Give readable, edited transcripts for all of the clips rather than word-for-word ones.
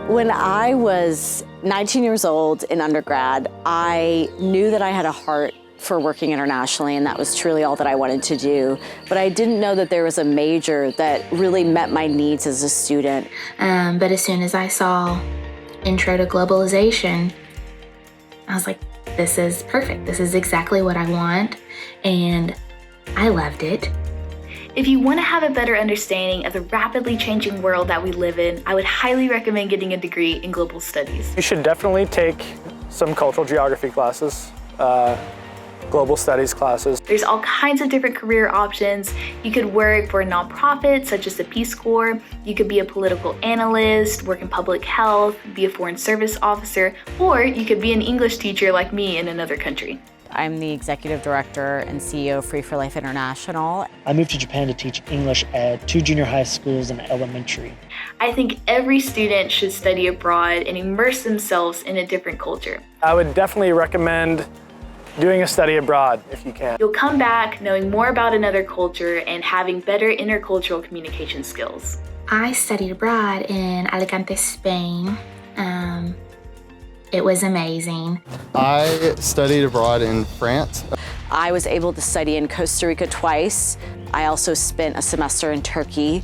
When I was 19 years old in undergrad, I knew that I had a heart for working internationally, and that was truly all that I wanted to do. But I didn't know that there was a major that really met my needs as a student. But as soon as I saw Intro to Globalization, I was like, this is perfect. This is exactly what I want, and I loved it. If you want to have a better understanding of the rapidly changing world that we live in, I would highly recommend getting a degree in global studies. You should definitely take some cultural geography classes, global studies classes. There's all kinds of different career options. You could work for a nonprofit such as the Peace Corps. You could be a political analyst, work in public health, be a foreign service officer, or you could be an English teacher like me in another country. I'm the executive director and CEO of Free for Life International. I moved to Japan to teach English at 2 junior high schools and elementary. I think every student should study abroad and immerse themselves in a different culture. I would definitely recommend doing a study abroad if you can. You'll come back knowing more about another culture and having better intercultural communication skills. I studied abroad in Alicante, Spain. It was amazing. I studied abroad in France. I was able to study in Costa Rica twice. I also spent a semester in Turkey,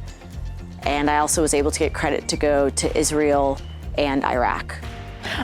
and I also was able to get credit to go to Israel and Iraq.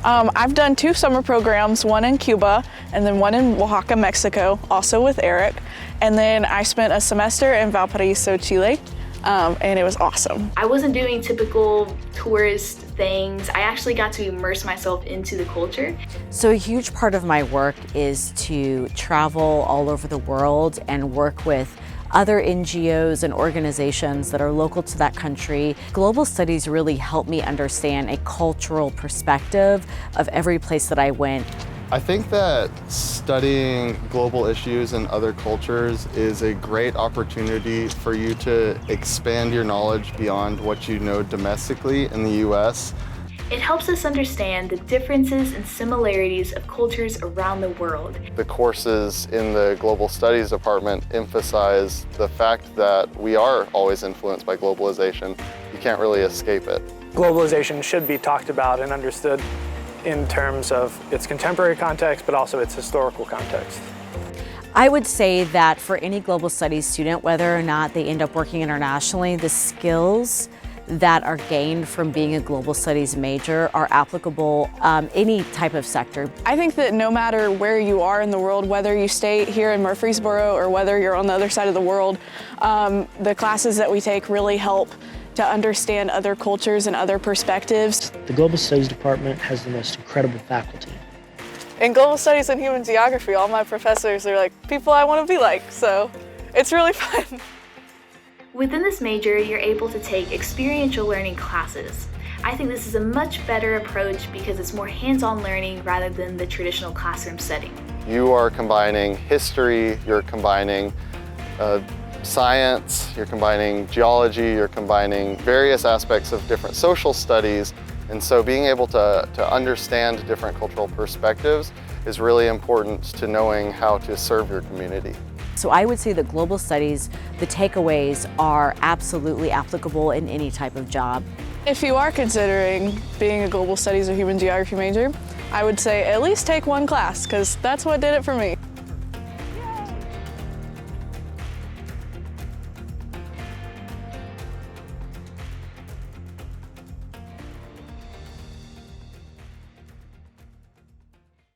I've done 2 summer programs, one in Cuba and then one in Oaxaca, Mexico, also with Eric. And then I spent a semester in Valparaiso, Chile, and it was awesome. I wasn't doing typical tourist things. I actually got to immerse myself into the culture. So a huge part of my work is to travel all over the world and work with other NGOs and organizations that are local to that country. Global studies really helped me understand a cultural perspective of every place that I went. I think that studying global issues and other cultures is a great opportunity for you to expand your knowledge beyond what you know domestically in the US. It helps us understand the differences and similarities of cultures around the world. The courses in the Global Studies department emphasize the fact that we are always influenced by globalization. You can't really escape it. Globalization should be talked about and understood in terms of its contemporary context, but also its historical context. I would say that for any global studies student, whether or not they end up working internationally, the skills that are gained from being a global studies major are applicable any type of sector. I think that no matter where you are in the world, whether you stay here in Murfreesboro or whether you're on the other side of the world, the classes that we take really help to understand other cultures and other perspectives. The Global Studies Department has the most incredible faculty. In global studies and human geography, all my professors are like people I want to be like, so it's really fun. Within this major, you're able to take experiential learning classes. I think this is a much better approach because it's more hands-on learning rather than the traditional classroom setting. You are combining history, you're combining science, you're combining geology, you're combining various aspects of different social studies. And so being able to understand different cultural perspectives is really important to knowing how to serve your community. So I would say that global studies, the takeaways are absolutely applicable in any type of job. If you are considering being a global studies or human geography major, I would say at least take one class, because that's what did it for me.